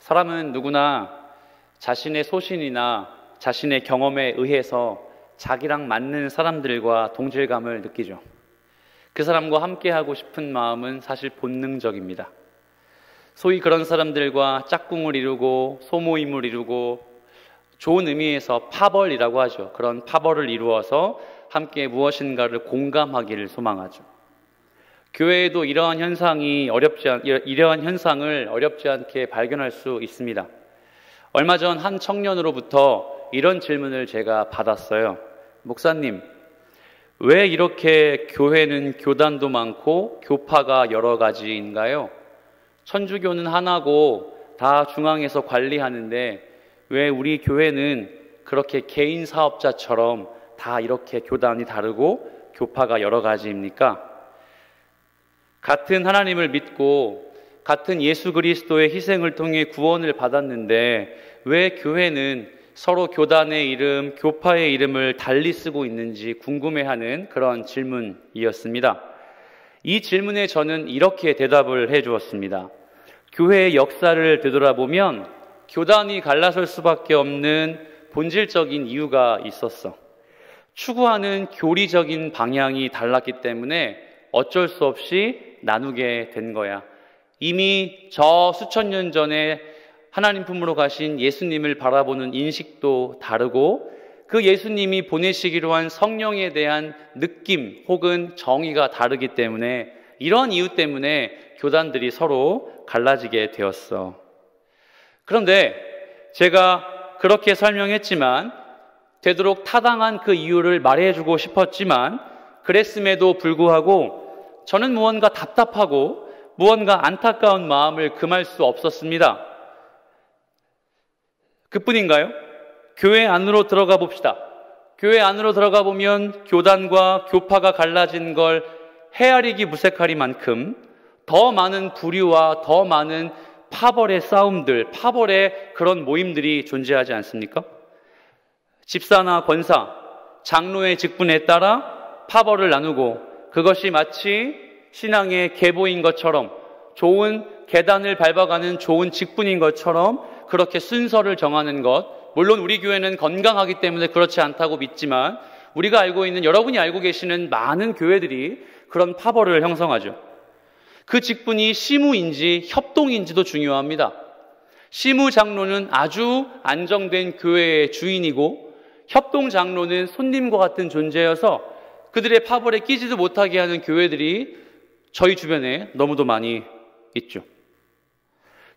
사람은 누구나 자신의 소신이나 자신의 경험에 의해서 자기랑 맞는 사람들과 동질감을 느끼죠. 그 사람과 함께하고 싶은 마음은 사실 본능적입니다. 소위 그런 사람들과 짝꿍을 이루고 소모임을 이루고 좋은 의미에서 파벌이라고 하죠. 그런 파벌을 이루어서 함께 무엇인가를 공감하기를 소망하죠. 교회에도 이러한 현상을 어렵지 않게 발견할 수 있습니다. 얼마 전 한 청년으로부터 이런 질문을 제가 받았어요. 목사님, 왜 이렇게 교회는 교단도 많고 교파가 여러 가지인가요? 천주교는 하나고 다 중앙에서 관리하는데 왜 우리 교회는 그렇게 개인 사업자처럼 다 이렇게 교단이 다르고 교파가 여러 가지입니까? 같은 하나님을 믿고 같은 예수 그리스도의 희생을 통해 구원을 받았는데 왜 교회는 서로 교단의 이름, 교파의 이름을 달리 쓰고 있는지 궁금해하는 그런 질문이었습니다. 이 질문에 저는 이렇게 대답을 해주었습니다. 교회의 역사를 되돌아보면 교단이 갈라설 수밖에 없는 본질적인 이유가 있었어. 추구하는 교리적인 방향이 달랐기 때문에 어쩔 수 없이 나누게 된 거야. 이미 저 수천 년 전에 하나님 품으로 가신 예수님을 바라보는 인식도 다르고 그 예수님이 보내시기로 한 성령에 대한 느낌 혹은 정의가 다르기 때문에 이런 이유 때문에 교단들이 서로 갈라지게 되었어. 그런데 제가 그렇게 설명했지만 되도록 타당한 그 이유를 말해주고 싶었지만 그랬음에도 불구하고 저는 무언가 답답하고 무언가 안타까운 마음을 금할 수 없었습니다. 그뿐인가요? 교회 안으로 들어가 봅시다. 교회 안으로 들어가 보면 교단과 교파가 갈라진 걸 헤아리기 무색하리만큼 더 많은 부류와 더 많은 파벌의 싸움들, 파벌의 그런 모임들이 존재하지 않습니까? 집사나 권사, 장로의 직분에 따라 파벌을 나누고 그것이 마치 신앙의 계보인 것처럼 좋은 계단을 밟아가는 좋은 직분인 것처럼 그렇게 순서를 정하는 것, 물론 우리 교회는 건강하기 때문에 그렇지 않다고 믿지만 우리가 알고 있는, 여러분이 알고 계시는 많은 교회들이 그런 파벌을 형성하죠. 그 직분이 시무인지 협동인지도 중요합니다. 시무 장로는 아주 안정된 교회의 주인이고 협동 장로는 손님과 같은 존재여서 그들의 파벌에 끼지도 못하게 하는 교회들이 저희 주변에 너무도 많이 있죠.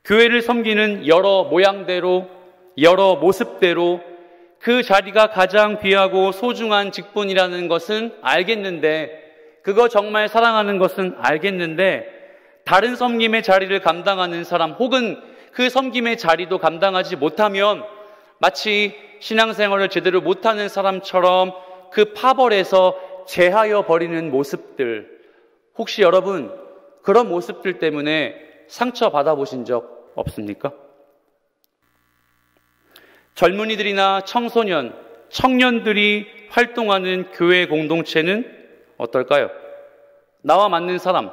교회를 섬기는 여러 모양대로, 여러 모습대로 그 자리가 가장 귀하고 소중한 직분이라는 것은 알겠는데, 그거 정말 사랑하는 것은 알겠는데, 다른 섬김의 자리를 감당하는 사람 혹은 그 섬김의 자리도 감당하지 못하면 마치 신앙생활을 제대로 못하는 사람처럼 그 파벌에서 제하여 버리는 모습들, 혹시 여러분 그런 모습들 때문에 상처 받아보신 적 없습니까? 젊은이들이나 청소년, 청년들이 활동하는 교회 공동체는 어떨까요? 나와 맞는 사람,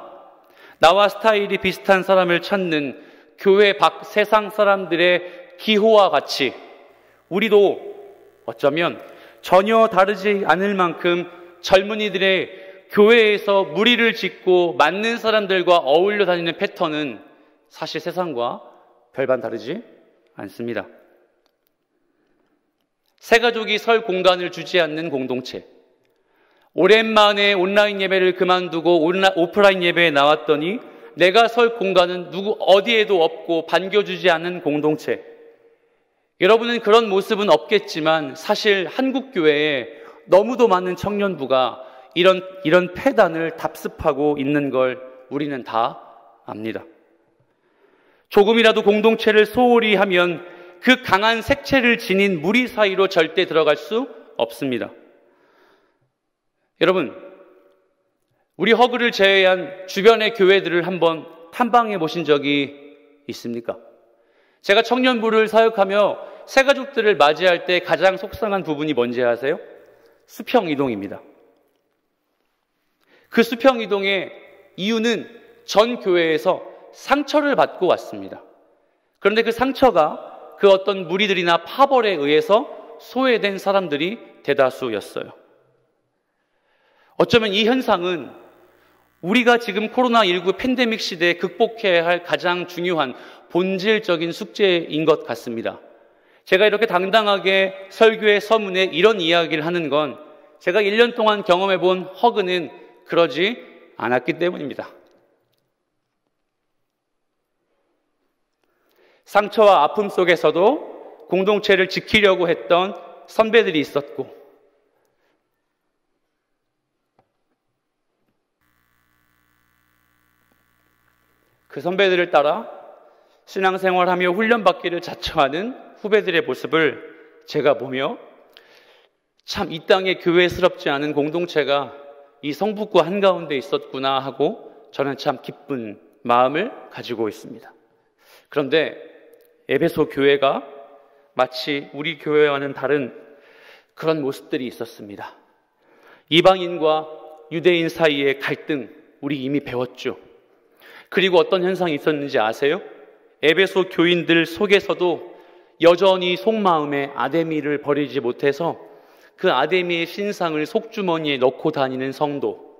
나와 스타일이 비슷한 사람을 찾는 교회 밖 세상 사람들의 기호와 같이 우리도 어쩌면 전혀 다르지 않을 만큼 젊은이들의 교회에서 무리를 짓고 맞는 사람들과 어울려 다니는 패턴은 사실 세상과 별반 다르지 않습니다. 새가족이 설 공간을 주지 않는 공동체, 오랜만에 온라인 예배를 그만두고 오프라인 예배에 나왔더니 내가 설 공간은 누구 어디에도 없고 반겨주지 않는 공동체. 여러분은 그런 모습은 없겠지만 사실 한국교회에 너무도 많은 청년부가 이런 패단을 답습하고 있는 걸 우리는 다 압니다. 조금이라도 공동체를 소홀히 하면 그 강한 색채를 지닌 무리 사이로 절대 들어갈 수 없습니다. 여러분, 우리 허그를 제외한 주변의 교회들을 한번 탐방해 보신 적이 있습니까? 제가 청년부를 사역하며 새가족들을 맞이할 때 가장 속상한 부분이 뭔지 아세요? 수평이동입니다. 그 수평이동의 이유는 전 교회에서 상처를 받고 왔습니다. 그런데 그 상처가 그 어떤 무리들이나 파벌에 의해서 소외된 사람들이 대다수였어요. 어쩌면 이 현상은 우리가 지금 코로나19 팬데믹 시대에 극복해야 할 가장 중요한 본질적인 숙제인 것 같습니다. 제가 이렇게 당당하게 설교의 서문에 이런 이야기를 하는 건 제가 1년 동안 경험해 본 허그는 그러지 않았기 때문입니다. 상처와 아픔 속에서도 공동체를 지키려고 했던 선배들이 있었고, 그 선배들을 따라 신앙생활하며 훈련받기를 자처하는 후배들의 모습을 제가 보며 참 이 땅에 교회스럽지 않은 공동체가 이 성북구 한가운데 있었구나 하고 저는 참 기쁜 마음을 가지고 있습니다. 그런데 에베소 교회가 마치 우리 교회와는 다른 그런 모습들이 있었습니다. 이방인과 유대인 사이의 갈등, 우리 이미 배웠죠. 그리고 어떤 현상이 있었는지 아세요? 에베소 교인들 속에서도 여전히 속마음에 아데미를 버리지 못해서 그 아데미의 신상을 속주머니에 넣고 다니는 성도,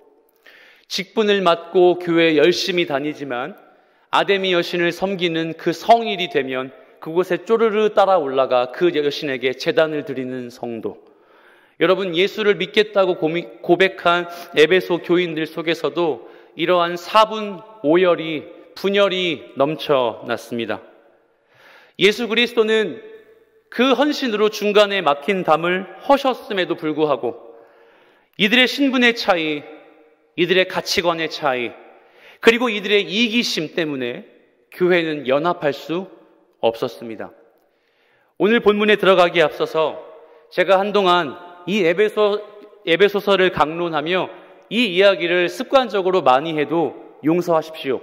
직분을 맡고 교회에 열심히 다니지만 아데미 여신을 섬기는 그 성일이 되면 그곳에 쪼르르 따라 올라가 그 여신에게 제단을 드리는 성도, 여러분, 예수를 믿겠다고 고백한 에베소 교인들 속에서도 이러한 사분 오열이, 분열이 넘쳐났습니다. 예수 그리스도는 그 헌신으로 중간에 막힌 담을 허셨음에도 불구하고 이들의 신분의 차이, 이들의 가치관의 차이, 그리고 이들의 이기심 때문에 교회는 연합할 수 없었습니다. 오늘 본문에 들어가기에 앞서서 제가 한동안 이 에베소서를 강론하며 이 이야기를 습관적으로 많이 해도 용서하십시오.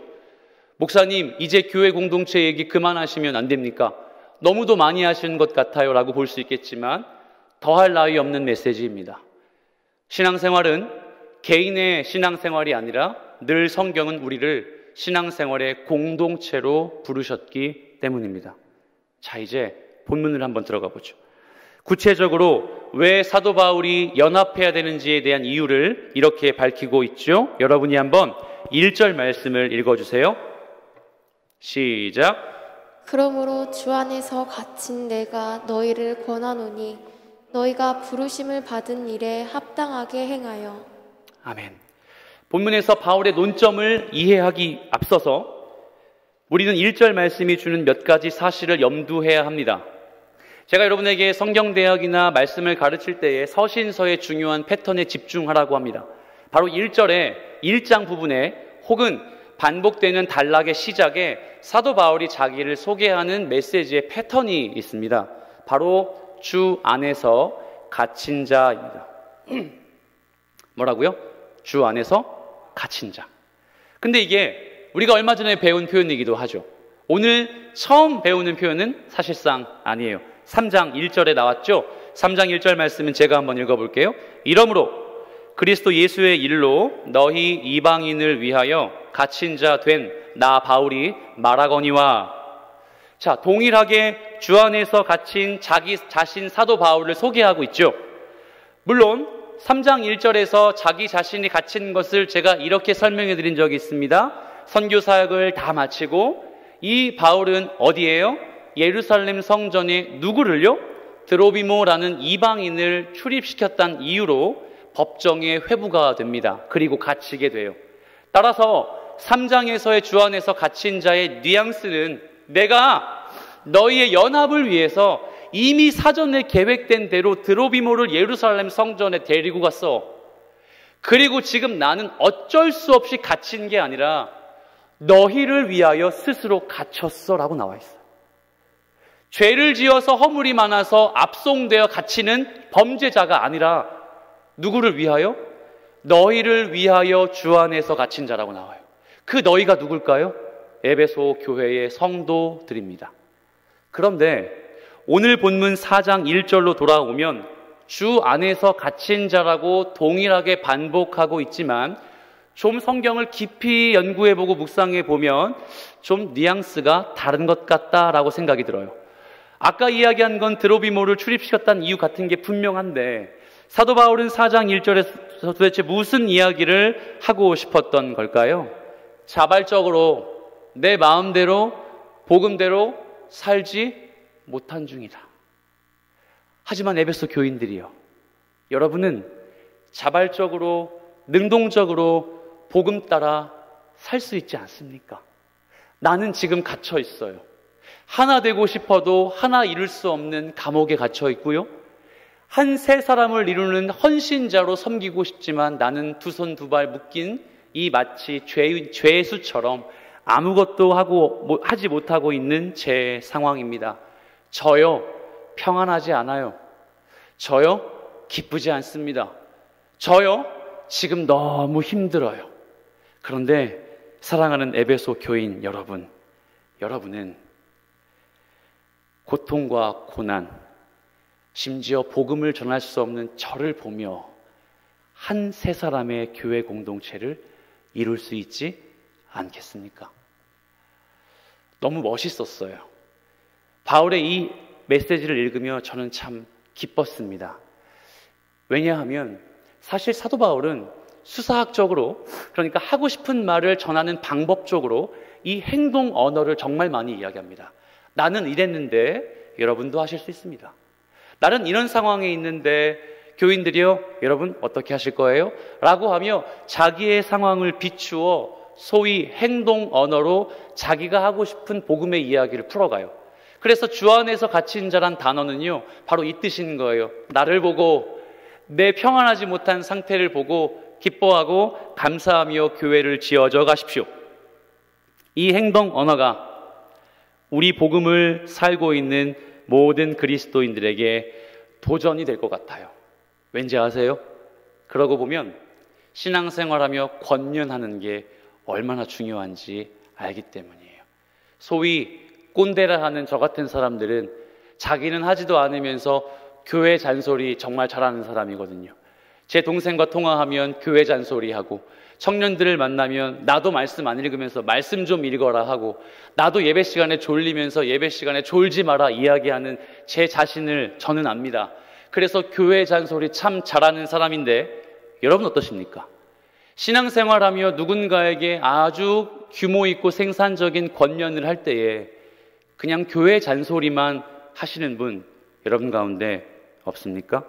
목사님, 이제 교회 공동체 얘기 그만하시면 안 됩니까? 너무도 많이 하시는 것 같아요 라고 볼 수 있겠지만 더할 나위 없는 메시지입니다. 신앙생활은 개인의 신앙생활이 아니라 늘 성경은 우리를 신앙생활의 공동체로 부르셨기 때문입니다. 자, 이제 본문을 한번 들어가 보죠. 구체적으로 왜 사도 바울이 연합해야 되는지에 대한 이유를 이렇게 밝히고 있죠. 여러분이 한번 1절 말씀을 읽어주세요. 시작. 그러므로 주 안에서 갇힌 내가 너희를 권하노니 너희가 부르심을 받은 일에 합당하게 행하여. 아멘. 본문에서 바울의 논점을 이해하기 앞서서 우리는 1절 말씀이 주는 몇 가지 사실을 염두해야 합니다. 제가 여러분에게 성경대학이나 말씀을 가르칠 때에 서신서의 중요한 패턴에 집중하라고 합니다. 바로 1절의 1장 부분에 혹은 반복되는 단락의 시작에 사도 바울이 자기를 소개하는 메시지의 패턴이 있습니다. 바로 주 안에서 갇힌 자입니다. 뭐라고요? 주 안에서 갇힌 자. 근데 이게 우리가 얼마 전에 배운 표현이기도 하죠. 오늘 처음 배우는 표현은 사실상 아니에요. 3장 1절에 나왔죠? 3장 1절 말씀은 제가 한번 읽어볼게요. 이러므로 그리스도 예수의 일로 너희 이방인을 위하여 갇힌 자 된 나 바울이 말하거니와. 자, 동일하게 주 안에서 갇힌 자기 자신 사도 바울을 소개하고 있죠. 물론 3장 1절에서 자기 자신이 갇힌 것을 제가 이렇게 설명해 드린 적이 있습니다. 선교 사역을 다 마치고 이 바울은 어디예요? 예루살렘 성전에 누구를요? 드로비모라는 이방인을 출입시켰다는 이유로 법정에 회부가 됩니다. 그리고 갇히게 돼요. 따라서 3장에서의 주 안에서 갇힌 자의 뉘앙스는 내가 너희의 연합을 위해서 이미 사전에 계획된 대로 드로비모를 예루살렘 성전에 데리고 갔어. 그리고 지금 나는 어쩔 수 없이 갇힌 게 아니라 너희를 위하여 스스로 갇혔어 라고 나와 있어요. 죄를 지어서 허물이 많아서 압송되어 갇히는 범죄자가 아니라 누구를 위하여? 너희를 위하여 주 안에서 갇힌 자라고 나와요. 그 너희가 누굴까요? 에베소 교회의 성도들입니다. 그런데 오늘 본문 4장 1절로 돌아오면 주 안에서 갇힌 자라고 동일하게 반복하고 있지만 좀 성경을 깊이 연구해보고 묵상해보면 좀 뉘앙스가 다른 것 같다라고 생각이 들어요. 아까 이야기한 건 드로비모를 출입시켰다는 이유 같은 게 분명한데 사도 바울은 4장 1절에서 도대체 무슨 이야기를 하고 싶었던 걸까요? 자발적으로 내 마음대로 복음대로 살지 못한 중이다. 하지만 에베소 교인들이요, 여러분은 자발적으로 능동적으로 복음 따라 살 수 있지 않습니까? 나는 지금 갇혀 있어요. 하나 되고 싶어도 하나 이룰 수 없는 감옥에 갇혀 있고요, 한 세 사람을 이루는 헌신자로 섬기고 싶지만 나는 두 손 두 발 묶인 이 마치 죄수처럼 아무것도 하지 못하고 있는 제 상황입니다. 저요 평안하지 않아요. 저요 기쁘지 않습니다. 저요 지금 너무 힘들어요. 그런데 사랑하는 에베소 교인 여러분, 여러분은 고통과 고난, 심지어 복음을 전할 수 없는 저를 보며 한 세 사람의 교회 공동체를 이룰 수 있지 않겠습니까? 너무 멋있었어요. 바울의 이 메시지를 읽으며 저는 참 기뻤습니다. 왜냐하면 사실 사도 바울은 수사학적으로, 그러니까 하고 싶은 말을 전하는 방법적으로 이 행동 언어를 정말 많이 이야기합니다. 나는 이랬는데 여러분도 하실 수 있습니다. 나는 이런 상황에 있는데 교인들이요, 여러분 어떻게 하실 거예요? 라고 하며 자기의 상황을 비추어 소위 행동 언어로 자기가 하고 싶은 복음의 이야기를 풀어가요. 그래서 주 안에서 갇힌 자란 단어는요, 바로 이 뜻인 거예요. 나를 보고, 내 평안하지 못한 상태를 보고 기뻐하고 감사하며 교회를 지어져 가십시오. 이 행동 언어가 우리 복음을 살고 있는 모든 그리스도인들에게 도전이 될 것 같아요. 왠지 아세요? 그러고 보면 신앙생활하며 권면하는 게 얼마나 중요한지 알기 때문이에요. 소위 꼰대라 하는 저 같은 사람들은 자기는 하지도 않으면서 교회 잔소리 정말 잘하는 사람이거든요. 제 동생과 통화하면 교회 잔소리하고, 청년들을 만나면 나도 말씀 안 읽으면서 말씀 좀 읽어라 하고, 나도 예배 시간에 졸리면서 예배 시간에 졸지 마라 이야기하는 제 자신을 저는 압니다. 그래서 교회 잔소리 참 잘하는 사람인데 여러분 어떠십니까? 신앙생활하며 누군가에게 아주 규모 있고 생산적인 권면을 할 때에 그냥 교회 잔소리만 하시는 분 여러분 가운데 없습니까?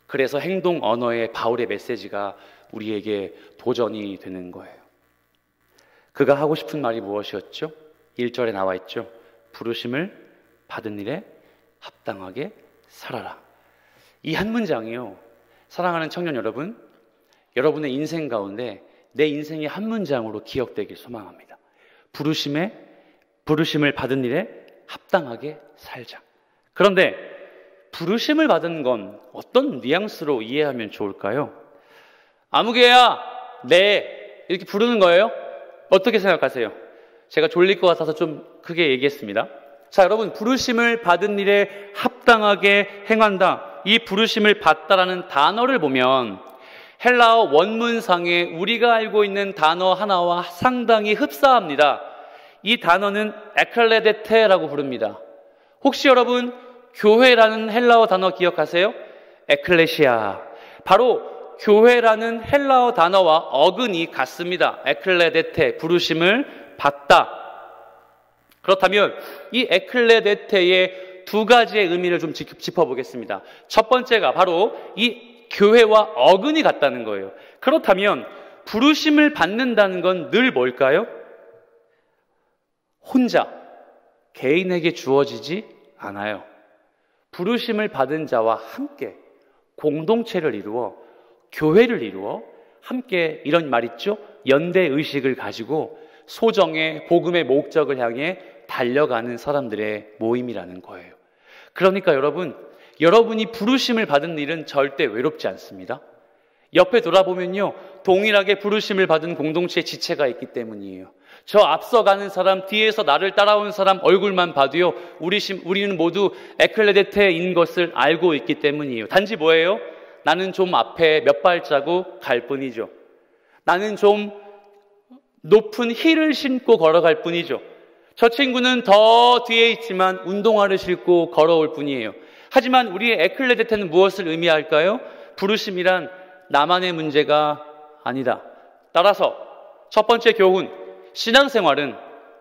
그래서 행동 언어의 바울의 메시지가 우리에게 도전이 되는 거예요. 그가 하고 싶은 말이 무엇이었죠? 1절에 나와 있죠. 부르심을 받은 일에 합당하게 살아라. 이 한 문장이요, 사랑하는 청년 여러분, 여러분의 인생 가운데 내 인생의 한 문장으로 기억되길 소망합니다. 부르심을 받은 일에 합당하게 살자. 그런데 부르심을 받은 건 어떤 뉘앙스로 이해하면 좋을까요? 아무개야, 네, 이렇게 부르는 거예요? 어떻게 생각하세요? 제가 졸릴 것 같아서 좀 크게 얘기했습니다. 자, 여러분, 부르심을 받은 일에 합당하게 행한다. 이 부르심을 받다라는 단어를 보면 헬라어 원문상에 우리가 알고 있는 단어 하나와 상당히 흡사합니다. 이 단어는 에클레데테라고 부릅니다. 혹시 여러분 교회라는 헬라어 단어 기억하세요? 에클레시아. 바로 교회라는 헬라어 단어와 어근이 같습니다. 에클레데테, 부르심을 받다. 그렇다면 이 에클레데테의 두 가지의 의미를 좀 짚어보겠습니다. 첫 번째가 바로 이 교회와 어근이 같다는 거예요. 그렇다면 부르심을 받는다는 건 늘 뭘까요? 혼자, 개인에게 주어지지 않아요. 부르심을 받은 자와 함께 공동체를 이루어, 교회를 이루어 함께, 이런 말 있죠? 연대의식을 가지고 소정의 복음의 목적을 향해 달려가는 사람들의 모임이라는 거예요. 그러니까 여러분이 부르심을 받은 일은 절대 외롭지 않습니다. 옆에 돌아보면요, 동일하게 부르심을 받은 공동체의 지체가 있기 때문이에요. 저 앞서가는 사람, 뒤에서 나를 따라온 사람 얼굴만 봐도요, 우리는 모두 에클레데테인 것을 알고 있기 때문이에요. 단지 뭐예요? 나는 좀 앞에 몇 발자국 갈 뿐이죠. 나는 좀 높은 힐을 신고 걸어갈 뿐이죠. 저 친구는 더 뒤에 있지만 운동화를 신고 걸어올 뿐이에요. 하지만 우리의 에클레데테는 무엇을 의미할까요? 부르심이란 나만의 문제가 아니다. 따라서 첫 번째 교훈, 신앙생활은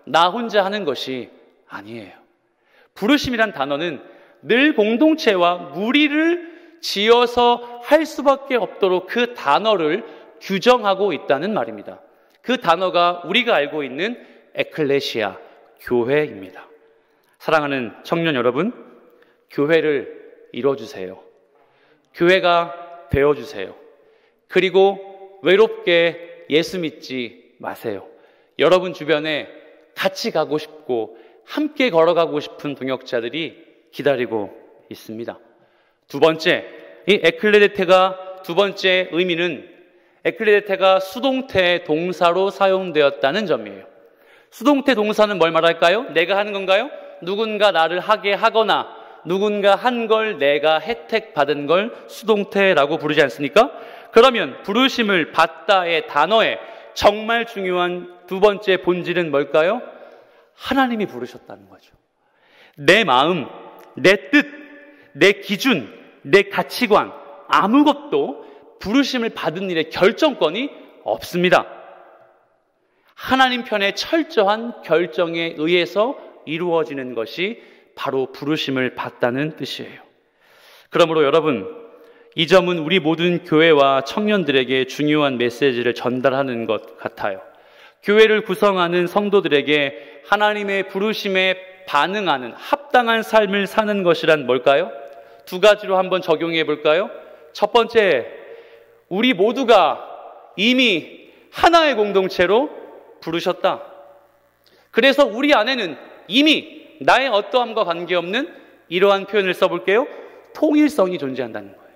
나 혼자 하는 것이 아니에요. 부르심이란 단어는 늘 공동체와 무리를 지어서 할 수밖에 없도록 그 단어를 규정하고 있다는 말입니다. 그 단어가 우리가 알고 있는 에클레시아, 교회입니다. 사랑하는 청년 여러분, 교회를 이뤄주세요. 교회가 되어주세요. 그리고 외롭게 예수 믿지 마세요. 여러분 주변에 같이 가고 싶고 함께 걸어가고 싶은 동역자들이 기다리고 있습니다. 두 번째, 이 에클레데테가 두 번째 의미는 에클레데테가 수동태 동사로 사용되었다는 점이에요. 수동태 동사는 뭘 말할까요? 내가 하는 건가요? 누군가 나를 하게 하거나 누군가 한 걸 내가 혜택받은 걸 수동태라고 부르지 않습니까? 그러면 부르심을 받다의 단어에 정말 중요한 두 번째 본질은 뭘까요? 하나님이 부르셨다는 거죠. 내 마음, 내 뜻, 내 기준, 내 가치관 아무것도 부르심을 받은 일의 결정권이 없습니다. 하나님 편의 철저한 결정에 의해서 이루어지는 것이 바로 부르심을 받다는 뜻이에요. 그러므로 여러분, 이 점은 우리 모든 교회와 청년들에게 중요한 메시지를 전달하는 것 같아요. 교회를 구성하는 성도들에게 하나님의 부르심에 반응하는 합당한 삶을 사는 것이란 뭘까요? 두 가지로 한번 적용해 볼까요? 첫 번째, 우리 모두가 이미 하나의 공동체로 부르셨다. 그래서 우리 안에는 이미 나의 어떠함과 관계없는 이러한 표현을 써볼게요. 통일성이 존재한다는 거예요.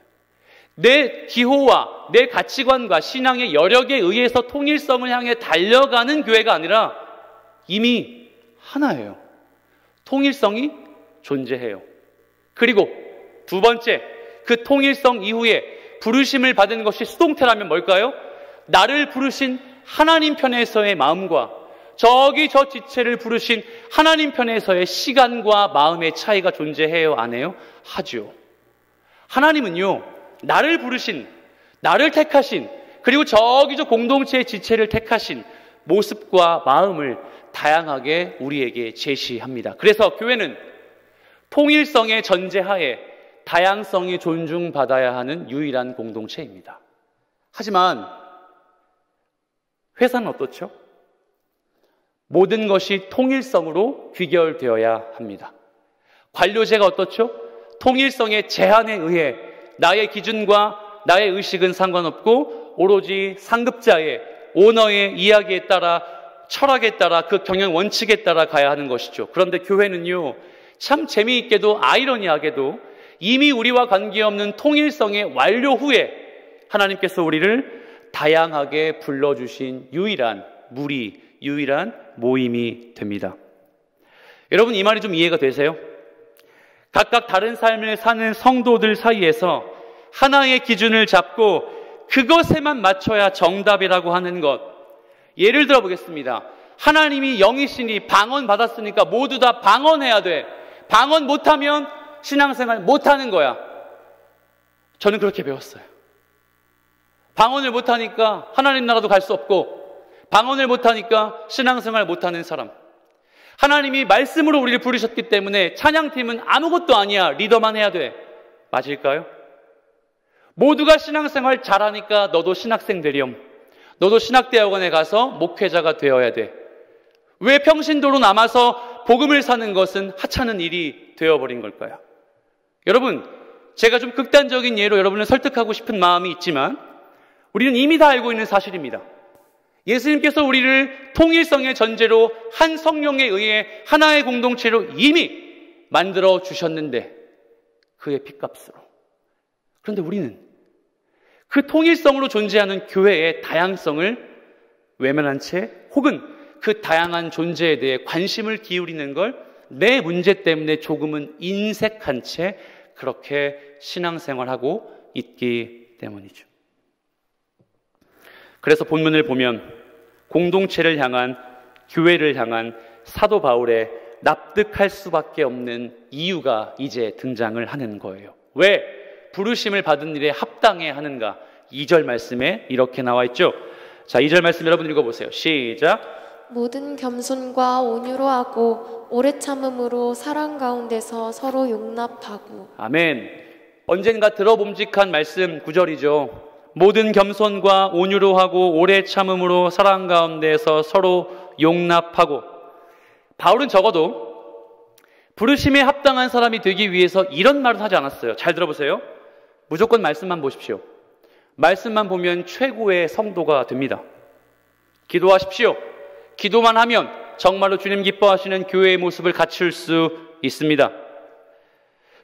내 기호와 내 가치관과 신앙의 여력에 의해서 통일성을 향해 달려가는 교회가 아니라 이미 하나예요. 통일성이 존재해요. 그리고 두 번째, 그 통일성 이후에 부르심을 받은 것이 수동태라면 뭘까요? 나를 부르신 하나님 편에서의 마음과 저기 저 지체를 부르신 하나님 편에서의 시간과 마음의 차이가 존재해요? 안 해요? 하죠. 하나님은요, 나를 부르신, 나를 택하신, 그리고 저기 저 공동체의 지체를 택하신 모습과 마음을 다양하게 우리에게 제시합니다. 그래서 교회는 통일성의 전제하에 다양성이 존중받아야 하는 유일한 공동체입니다. 하지만 회사는 어떻죠? 모든 것이 통일성으로 귀결되어야 합니다. 관료제가 어떻죠? 통일성의 제한에 의해 나의 기준과 나의 의식은 상관없고 오로지 상급자의 오너의 이야기에 따라 철학에 따라 그 경영 원칙에 따라 가야 하는 것이죠. 그런데 교회는요, 참 재미있게도 아이러니하게도 이미 우리와 관계없는 통일성의 완료 후에 하나님께서 우리를 다양하게 불러주신 유일한 무리, 유일한 모임이 됩니다. 여러분, 이 말이 좀 이해가 되세요? 각각 다른 삶을 사는 성도들 사이에서 하나의 기준을 잡고 그것에만 맞춰야 정답이라고 하는 것. 예를 들어 보겠습니다. 하나님이 영이시니 방언 받았으니까 모두 다 방언해야 돼. 방언 못하면 신앙생활 못하는 거야. 저는 그렇게 배웠어요. 방언을 못하니까 하나님 나라도 갈 수 없고, 방언을 못하니까 신앙생활 못하는 사람. 하나님이 말씀으로 우리를 부르셨기 때문에 찬양팀은 아무것도 아니야. 리더만 해야 돼. 맞을까요? 모두가 신앙생활 잘하니까 너도 신학생 되렴. 너도 신학대학원에 가서 목회자가 되어야 돼. 왜 평신도로 남아서 복음을 사는 것은 하찮은 일이 되어버린 걸까요? 여러분, 제가 좀 극단적인 예로 여러분을 설득하고 싶은 마음이 있지만 우리는 이미 다 알고 있는 사실입니다. 예수님께서 우리를 통일성의 전제로 한 성령에 의해 하나의 공동체로 이미 만들어 주셨는데 그의 핏값으로. 그런데 우리는 그 통일성으로 존재하는 교회의 다양성을 외면한 채 혹은 그 다양한 존재에 대해 관심을 기울이는 걸 내 문제 때문에 조금은 인색한 채 그렇게 신앙생활하고 있기 때문이죠. 그래서 본문을 보면 공동체를 향한, 교회를 향한 사도 바울의 납득할 수밖에 없는 이유가 이제 등장을 하는 거예요. 왜 부르심을 받은 일에 합당해 하는가? 2절 말씀에 이렇게 나와 있죠. 자, 2절 말씀 여러분 읽어보세요. 시작. 모든 겸손과 온유로 하고 오래 참음으로 사랑 가운데서 서로 용납하고. 아멘. 언젠가 들어봄직한 말씀 9절이죠. 모든 겸손과 온유로 하고 오래 참음으로 사랑 가운데서 서로 용납하고. 바울은 적어도 부르심에 합당한 사람이 되기 위해서 이런 말은 하지 않았어요. 잘 들어보세요. 무조건 말씀만 보십시오. 말씀만 보면 최고의 성도가 됩니다. 기도하십시오. 기도만 하면 정말로 주님 기뻐하시는 교회의 모습을 갖출 수 있습니다.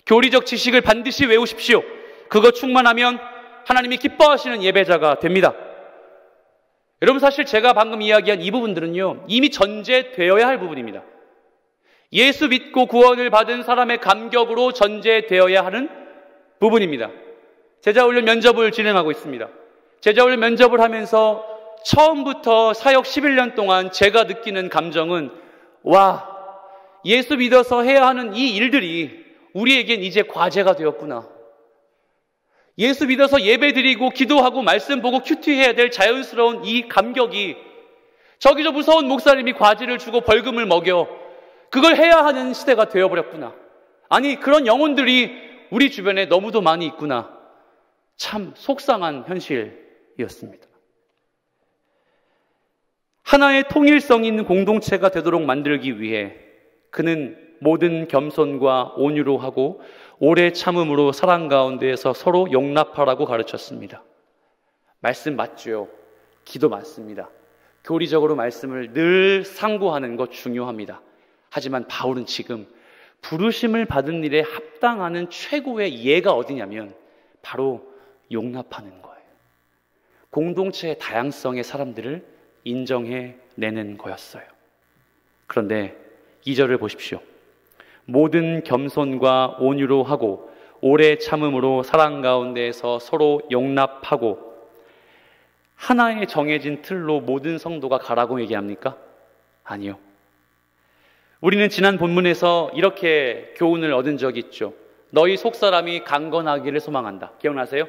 교리적 지식을 반드시 외우십시오. 그거 충만하면 하나님이 기뻐하시는 예배자가 됩니다. 여러분, 사실 제가 방금 이야기한 이 부분들은요, 이미 전제되어야 할 부분입니다. 예수 믿고 구원을 받은 사람의 감격으로 전제되어야 하는 부분입니다. 제자훈련 면접을 진행하고 있습니다. 제자훈련 면접을 하면서 처음부터 사역 11년 동안 제가 느끼는 감정은, 와, 예수 믿어서 해야 하는 이 일들이 우리에겐 이제 과제가 되었구나. 예수 믿어서 예배 드리고 기도하고 말씀 보고 큐티해야 될 자연스러운 이 감격이 저기 저 무서운 목사님이 과제를 주고 벌금을 먹여 그걸 해야 하는 시대가 되어버렸구나. 아니, 그런 영혼들이 우리 주변에 너무도 많이 있구나. 참 속상한 현실이었습니다. 하나의 통일성 있는 공동체가 되도록 만들기 위해 그는 모든 겸손과 온유로 하고 오래 참음으로 사랑 가운데에서 서로 용납하라고 가르쳤습니다. 말씀 맞죠? 기도 맞습니다. 교리적으로 말씀을 늘 상고하는 것 중요합니다. 하지만 바울은 지금 부르심을 받은 일에 합당하는 최고의 예가 어디냐면 바로 용납하는 거예요. 공동체의 다양성의 사람들을 인정해내는 거였어요. 그런데 2절을 보십시오. 모든 겸손과 온유로 하고 오래 참음으로 사랑 가운데에서 서로 용납하고. 하나의 정해진 틀로 모든 성도가 가라고 얘기합니까? 아니요. 우리는 지난 본문에서 이렇게 교훈을 얻은 적이 있죠. 너희 속사람이 강건하기를 소망한다. 기억나세요?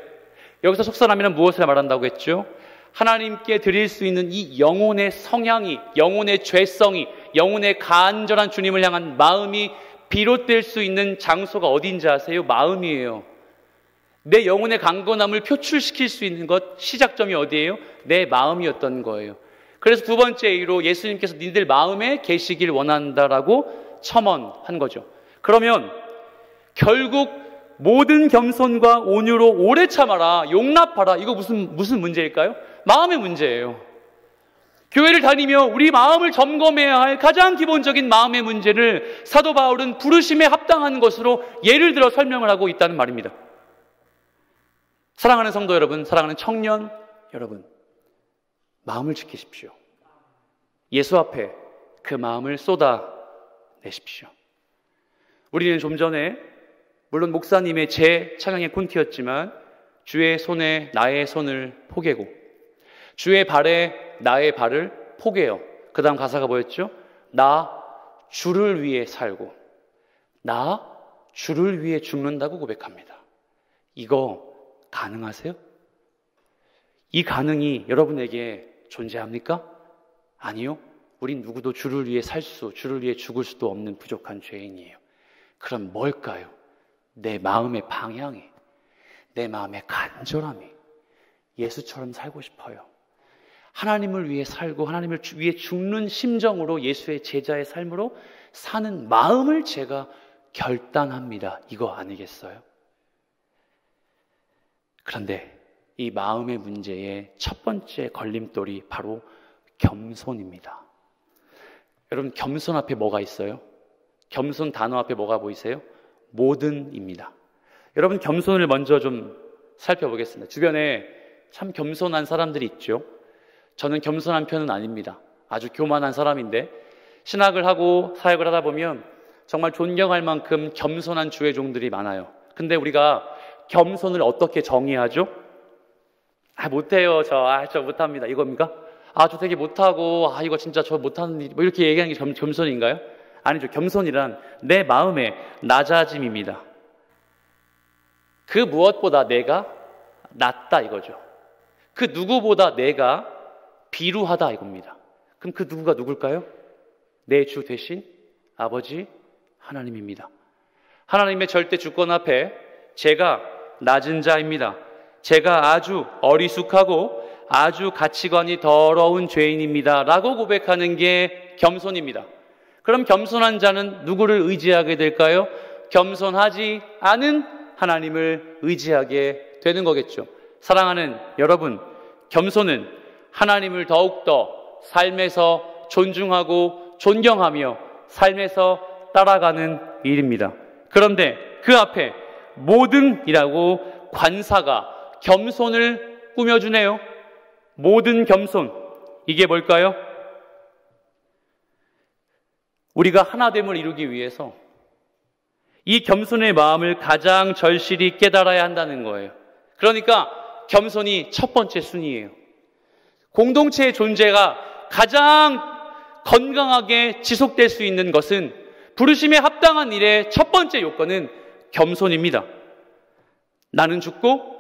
여기서 속사람이란 무엇을 말한다고 했죠? 하나님께 드릴 수 있는 이 영혼의 성향이, 영혼의 죄성이, 영혼의 간절한 주님을 향한 마음이 비롯될 수 있는 장소가 어딘지 아세요? 마음이에요. 내 영혼의 강건함을 표출시킬 수 있는 것, 시작점이 어디예요? 내 마음이었던 거예요. 그래서 두 번째 A로 예수님께서 니들 마음에 계시길 원한다라고 첨언한 거죠. 그러면 결국 모든 겸손과 온유로 오래 참아라, 용납하라. 이거 무슨 문제일까요? 마음의 문제예요. 교회를 다니며 우리 마음을 점검해야 할 가장 기본적인 마음의 문제를 사도 바울은 부르심에 합당한 것으로 예를 들어 설명을 하고 있다는 말입니다. 사랑하는 성도 여러분, 사랑하는 청년 여러분, 마음을 지키십시오. 예수 앞에 그 마음을 쏟아내십시오. 우리는 좀 전에 물론 목사님의 제 찬양의 콘티였지만 주의 손에 나의 손을 포개고 주의 발에 나의 발을 포개요. 그 다음 가사가 뭐였죠? 나 주를 위해 살고 나 주를 위해 죽는다고 고백합니다. 이거 가능하세요? 이 가능이 여러분에게 존재합니까? 아니요. 우린 누구도 주를 위해 주를 위해 죽을 수도 없는 부족한 죄인이에요. 그럼 뭘까요? 내 마음의 방향이, 내 마음의 간절함이 예수처럼 살고 싶어요. 하나님을 위해 살고 하나님을 위해 죽는 심정으로 예수의 제자의 삶으로 사는 마음을 제가 결단합니다. 이거 아니겠어요? 그런데 이 마음의 문제의 첫 번째 걸림돌이 바로 겸손입니다. 여러분, 겸손 앞에 뭐가 있어요? 겸손 단어 앞에 뭐가 보이세요? 모든입니다. 여러분, 겸손을 먼저 좀 살펴보겠습니다. 주변에 참 겸손한 사람들이 있죠. 저는 겸손한 편은 아닙니다. 아주 교만한 사람인데 신학을 하고 사역을 하다 보면 정말 존경할 만큼 겸손한 주의 종들이 많아요. 근데 우리가 겸손을 어떻게 정의하죠? 못해요. 저 못합니다. 이겁니까? 저 되게 못하고, 이거 진짜 저 못하는 일, 뭐 이렇게 얘기하는 게 겸손인가요? 아니죠. 겸손이란 내 마음의 낮아짐입니다. 그 무엇보다 내가 낫다 이거죠. 그 누구보다 내가 비루하다 이겁니다. 그럼 그 누구가 누굴까요? 내 주 대신 아버지 하나님입니다. 하나님의 절대 주권 앞에 제가 낮은 자입니다. 제가 아주 어리숙하고 아주 가치관이 더러운 죄인입니다. 라고 고백하는 게 겸손입니다. 그럼 겸손한 자는 누구를 의지하게 될까요? 겸손하지 않은 하나님을 의지하게 되는 거겠죠. 사랑하는 여러분, 겸손은 하나님을 더욱더 삶에서 존중하고 존경하며 삶에서 따라가는 일입니다. 그런데 그 앞에 모든이라고 관사가 겸손을 꾸며주네요. 모든 겸손, 이게 뭘까요? 우리가 하나됨을 이루기 위해서 이 겸손의 마음을 가장 절실히 깨달아야 한다는 거예요. 그러니까 겸손이 첫 번째 순위예요. 공동체의 존재가 가장 건강하게 지속될 수 있는 것은 부르심에 합당한 일의 첫 번째 요건은 겸손입니다. 나는 죽고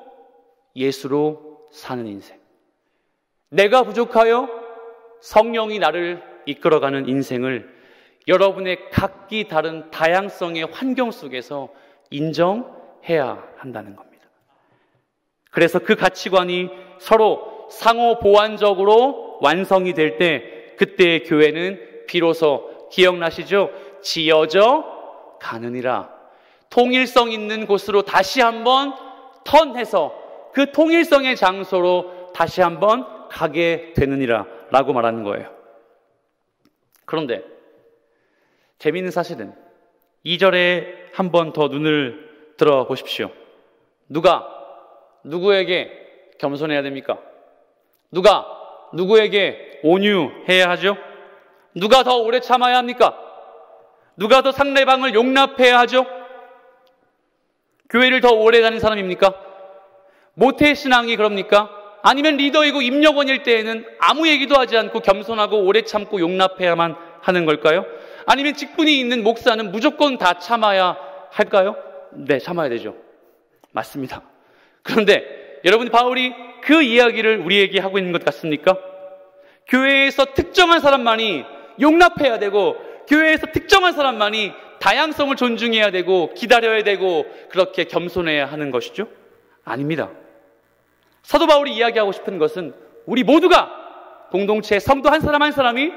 예수로 사는 인생. 내가 부족하여 성령이 나를 이끌어가는 인생을 여러분의 각기 다른 다양성의 환경 속에서 인정해야 한다는 겁니다. 그래서 그 가치관이 서로 상호 보완적으로 완성이 될 때 그때의 교회는 비로소 기억나시죠? 지어져 가느니라. 통일성 있는 곳으로 다시 한번 턴해서 그 통일성의 장소로 다시 한번 가게 되느니라 라고 말하는 거예요. 그런데 재미있는 사실은 2절에 한 번 더 눈을 들어 보십시오. 누가 누구에게 겸손해야 됩니까? 누가 누구에게 온유해야 하죠? 누가 더 오래 참아야 합니까? 누가 더 상대방을 용납해야 하죠? 교회를 더 오래 다닌 사람입니까? 모태신앙이 그럽니까? 아니면 리더이고 임력원일 때에는 아무 얘기도 하지 않고 겸손하고 오래 참고 용납해야만 하는 걸까요? 아니면 직분이 있는 목사는 무조건 다 참아야 할까요? 네, 참아야 되죠. 맞습니다. 그런데 여러분, 바울이 그 이야기를 우리에게 하고 있는 것 같습니까? 교회에서 특정한 사람만이 용납해야 되고, 교회에서 특정한 사람만이 다양성을 존중해야 되고 기다려야 되고 그렇게 겸손해야 하는 것이죠? 아닙니다. 사도 바울이 이야기하고 싶은 것은 우리 모두가 공동체의 성도 한 사람 한 사람이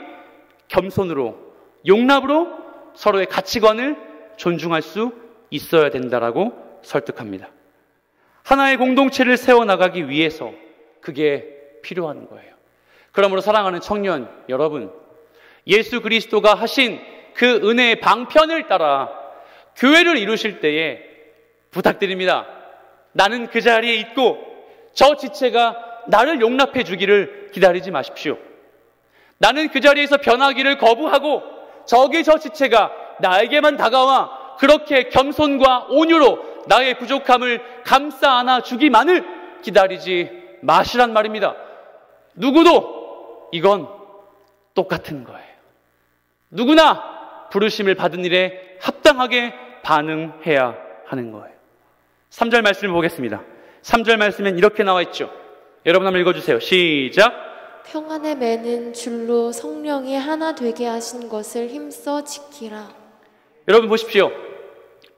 겸손으로, 용납으로 서로의 가치관을 존중할 수 있어야 된다라고 설득합니다. 하나의 공동체를 세워나가기 위해서 그게 필요한 거예요. 그러므로 사랑하는 청년 여러분, 예수 그리스도가 하신 그 은혜의 방편을 따라 교회를 이루실 때에 부탁드립니다. 나는 그 자리에 있고 저 지체가 나를 용납해 주기를 기다리지 마십시오. 나는 그 자리에서 변하기를 거부하고 저 지체가 나에게만 다가와 그렇게 겸손과 온유로 나의 부족함을 감싸 안아 주기만을 기다리지 마시란 말입니다. 누구도 이건 똑같은 거예요. 누구나 부르심을 받은 일에 합당하게 반응해야 하는 거예요. 3절 말씀을 보겠습니다. 3절 말씀엔 이렇게 나와 있죠. 여러분 한번 읽어주세요. 시작. 평안에 매는 줄로 성령이 하나 되게 하신 것을 힘써 지키라. 여러분 보십시오.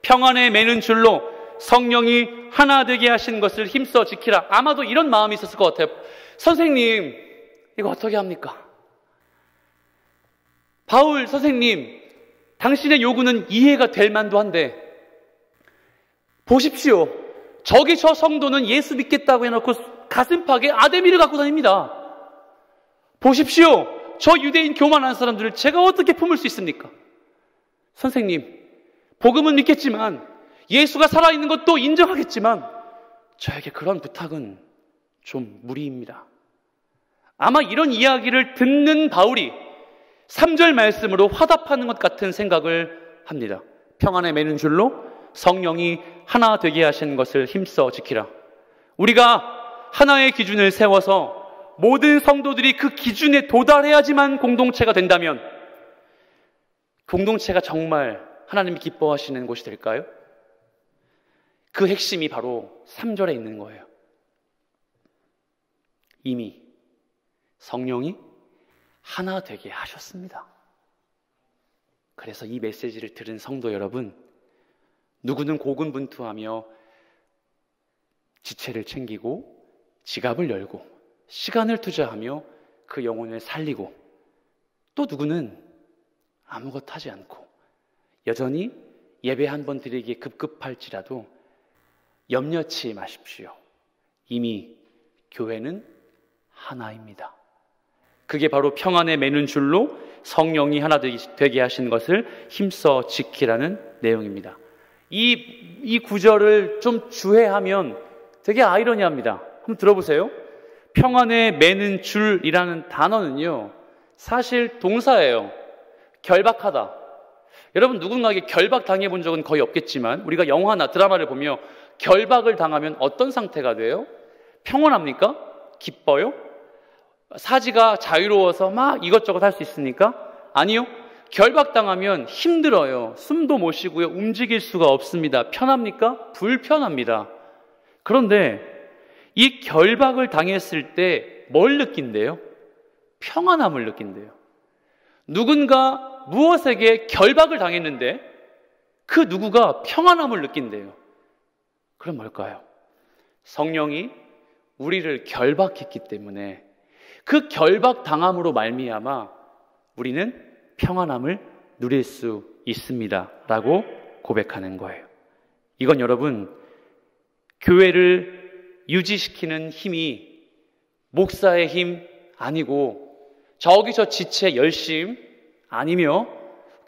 평안에 매는 줄로 성령이 하나 되게 하신 것을 힘써 지키라. 아마도 이런 마음이 있었을 것 같아요. 선생님, 이거 어떻게 합니까? 바울 선생님, 당신의 요구는 이해가 될 만도 한데 보십시오. 저기 저 성도는 예수 믿겠다고 해놓고 가슴팍에 아데미를 갖고 다닙니다. 보십시오. 저 유대인 교만한 사람들을 제가 어떻게 품을 수 있습니까? 선생님, 복음은 믿겠지만 예수가 살아있는 것도 인정하겠지만 저에게 그런 부탁은 좀 무리입니다. 아마 이런 이야기를 듣는 바울이 3절 말씀으로 화답하는 것 같은 생각을 합니다. 평안에 매는 줄로 성령이 하나 되게 하신 것을 힘써 지키라. 우리가 하나의 기준을 세워서 모든 성도들이 그 기준에 도달해야지만 공동체가 된다면 공동체가 정말 하나님이 기뻐하시는 곳이 될까요? 그 핵심이 바로 3절에 있는 거예요. 이미 성령이 하나 되게 하셨습니다. 그래서 이 메시지를 들은 성도 여러분, 누구는 고군분투하며 지체를 챙기고 지갑을 열고 시간을 투자하며 그 영혼을 살리고, 또 누구는 아무것도 하지 않고 여전히 예배 한 번 드리기에 급급할지라도 염려치 마십시오. 이미 교회는 하나입니다. 그게 바로 평안에 매는 줄로 성령이 하나 되게 하신 것을 힘써 지키라는 내용입니다. 이 구절을 좀 주해하면 되게 아이러니합니다. 한번 들어보세요. 평안에 매는 줄이라는 단어는요, 사실 동사예요. 결박하다. 여러분 누군가에게 결박 당해본 적은 거의 없겠지만 우리가 영화나 드라마를 보며 결박을 당하면 어떤 상태가 돼요? 평온합니까? 기뻐요? 사지가 자유로워서 막 이것저것 할 수 있습니까? 아니요. 결박당하면 힘들어요. 숨도 못 쉬고요. 움직일 수가 없습니다. 편합니까? 불편합니다. 그런데 이 결박을 당했을 때 뭘 느낀대요? 평안함을 느낀대요. 누군가 무엇에게 결박을 당했는데 그 누구가 평안함을 느낀대요. 그럼 뭘까요? 성령이 우리를 결박했기 때문에 그 결박당함으로 말미암아 우리는 평안함을 누릴 수 있습니다 라고 고백하는 거예요. 이건 여러분, 교회를 유지시키는 힘이 목사의 힘 아니고 저기서 지체 열심 아니며,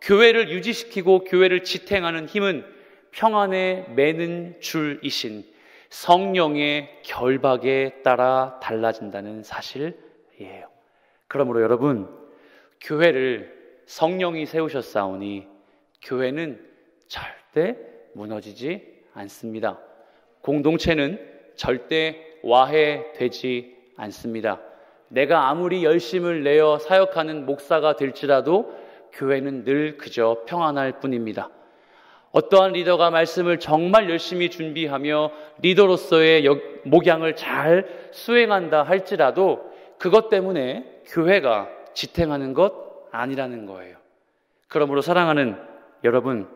교회를 유지시키고 교회를 지탱하는 힘은 평안에 매는 줄이신 성령의 결박에 따라 달라진다는 사실이에요. 그러므로 여러분, 교회를 성령이 세우셨사오니 교회는 절대 무너지지 않습니다. 공동체는 절대 와해되지 않습니다. 내가 아무리 열심을 내어 사역하는 목사가 될지라도 교회는 늘 그저 평안할 뿐입니다. 어떠한 리더가 말씀을 정말 열심히 준비하며 리더로서의 목양을 잘 수행한다 할지라도 그것 때문에 교회가 지탱하는 것 아니라는 거예요. 그러므로 사랑하는 여러분,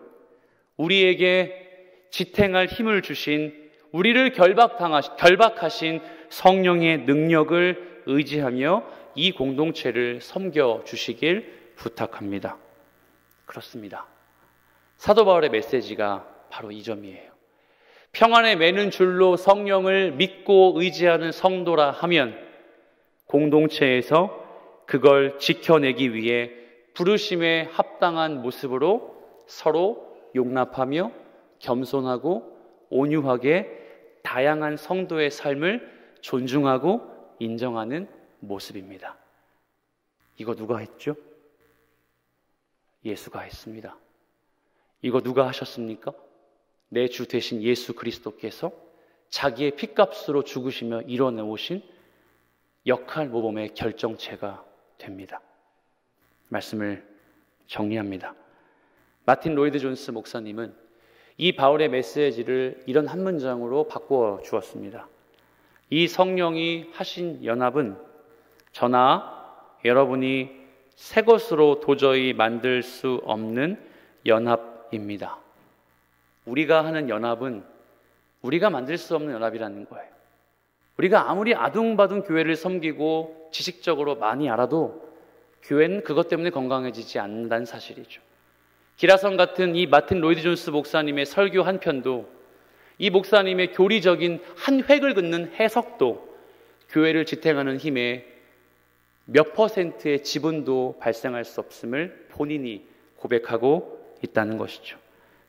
우리에게 지탱할 힘을 주신, 우리를 결박하신 성령의 능력을 의지하며 이 공동체를 섬겨주시길 부탁합니다. 그렇습니다. 사도 바울의 메시지가 바로 이 점이에요. 평안에 매는 줄로 성령을 믿고 의지하는 성도라 하면 공동체에서 그걸 지켜내기 위해 부르심에 합당한 모습으로 서로 용납하며 겸손하고 온유하게 다양한 성도의 삶을 존중하고 인정하는 모습입니다. 이거 누가 했죠? 예수가 했습니다. 이거 누가 하셨습니까? 내 주 되신 예수 그리스도께서 자기의 핏값으로 죽으시며 이뤄내오신 역할 모범의 결정체가 됩니다. 말씀을 정리합니다. 마틴 로이드 존스 목사님은 이 바울의 메시지를 이런 한 문장으로 바꾸어 주었습니다. 이 성령이 하신 연합은 저나 여러분이 새 것으로 도저히 만들 수 없는 연합입니다. 우리가 하는 연합은 우리가 만들 수 없는 연합이라는 거예요. 우리가 아무리 아둥바둥 교회를 섬기고 지식적으로 많이 알아도 교회는 그것 때문에 건강해지지 않는다는 사실이죠. 기라성 같은 이 마틴 로이드 존스 목사님의 설교 한 편도, 이 목사님의 교리적인 한 획을 긋는 해석도 교회를 지탱하는 힘에 몇 %의 지분도 발생할 수 없음을 본인이 고백하고 있다는 것이죠.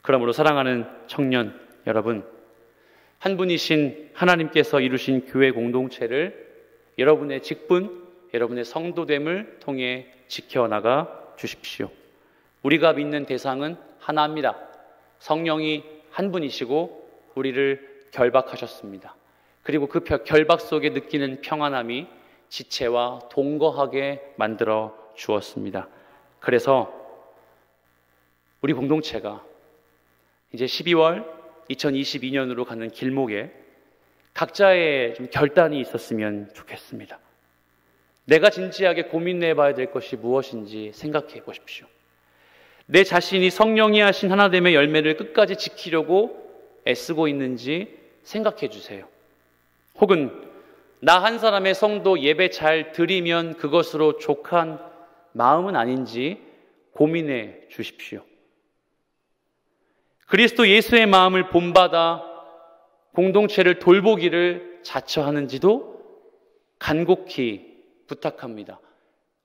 그러므로 사랑하는 청년 여러분, 한 분이신 하나님께서 이루신 교회 공동체를 여러분의 직분, 여러분의 성도됨을 통해 지켜나가 주십시오. 우리가 믿는 대상은 하나입니다. 성령이 한 분이시고 우리를 결박하셨습니다. 그리고 그 결박 속에 느끼는 평안함이 지체와 동거하게 만들어 주었습니다. 그래서 우리 공동체가 이제 12월 2022년으로 가는 길목에 각자의 좀 결단이 있었으면 좋겠습니다. 내가 진지하게 고민해 봐야 될 것이 무엇인지 생각해 보십시오. 내 자신이 성령이 하신 하나됨의 열매를 끝까지 지키려고 애쓰고 있는지 생각해 주세요. 혹은 나 한 사람의 성도 예배 잘 드리면 그것으로 족한 마음은 아닌지 고민해 주십시오. 그리스도 예수의 마음을 본받아 공동체를 돌보기를 자처하는지도 간곡히 부탁합니다.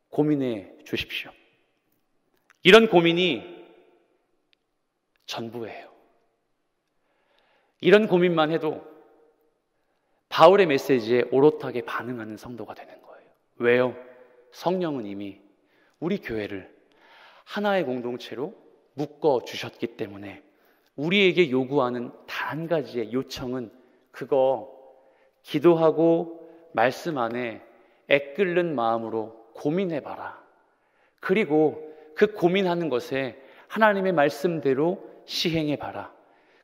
고민해 주십시오. 이런 고민이 전부예요. 이런 고민만 해도 바울의 메시지에 오롯하게 반응하는 성도가 되는 거예요. 왜요? 성령은 이미 우리 교회를 하나의 공동체로 묶어 주셨기 때문에 우리에게 요구하는 단 한 가지의 요청은 그거 기도하고 말씀 안에 애끓는 마음으로 고민해봐라. 그리고 그 고민하는 것에 하나님의 말씀대로 시행해봐라.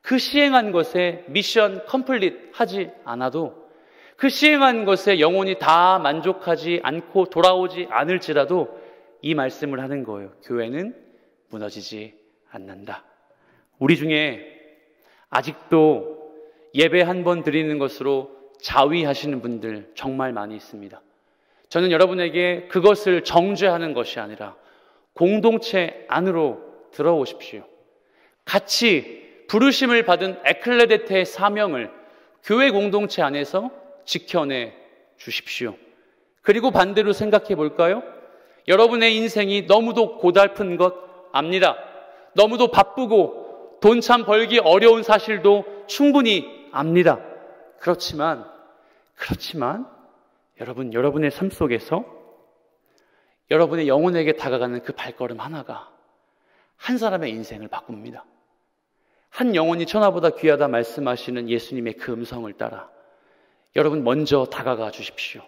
그 시행한 것에 미션 컴플릿 하지 않아도 그 시행한 것에 영혼이 다 만족하지 않고 돌아오지 않을지라도 이 말씀을 하는 거예요. 교회는 무너지지 않는다. 우리 중에 아직도 예배 한 번 드리는 것으로 자위하시는 분들 정말 많이 있습니다. 저는 여러분에게 그것을 정죄하는 것이 아니라 공동체 안으로 들어오십시오. 같이 부르심을 받은 에클레데테의 사명을 교회 공동체 안에서 지켜내 주십시오. 그리고 반대로 생각해 볼까요? 여러분의 인생이 너무도 고달픈 것 압니다. 너무도 바쁘고 돈 참 벌기 어려운 사실도 충분히 압니다. 그렇지만 여러분의 삶 속에서 여러분의 영혼에게 다가가는 그 발걸음 하나가 한 사람의 인생을 바꿉니다. 한 영혼이 천하보다 귀하다 말씀하시는 예수님의 그 음성을 따라 여러분 먼저 다가가 주십시오.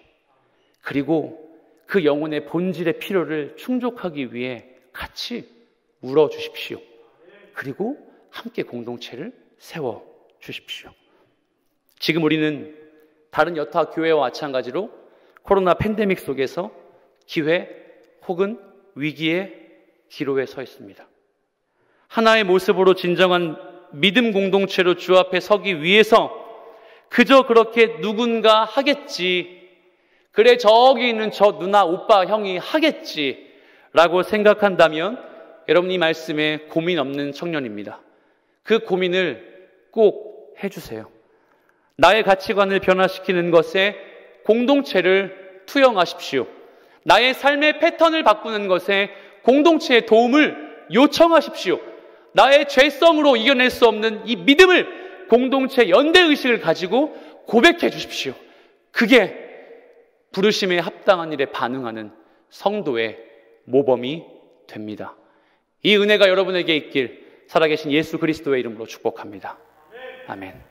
그리고 그 영혼의 본질의 필요를 충족하기 위해 같이 울어 주십시오. 그리고 함께 공동체를 세워 주십시오. 지금 우리는 다른 여타 교회와 마찬가지로 코로나 팬데믹 속에서 기회 혹은 위기의 기로에 서 있습니다. 하나의 모습으로 진정한 믿음 공동체로 주 앞에 서기 위해서 그저 그렇게 누군가 하겠지, 그래 저기 있는 저 누나 오빠 형이 하겠지 라고 생각한다면 여러분 이 말씀에 고민 없는 청년입니다. 그 고민을 꼭 해주세요. 나의 가치관을 변화시키는 것에 공동체를 투영하십시오. 나의 삶의 패턴을 바꾸는 것에 공동체의 도움을 요청하십시오. 나의 죄성으로 이겨낼 수 없는 이 믿음을 공동체 연대의식을 가지고 고백해 주십시오. 그게 부르심에 합당한 일에 반응하는 성도의 모범이 됩니다. 이 은혜가 여러분에게 있길 살아계신 예수 그리스도의 이름으로 축복합니다. 아멘.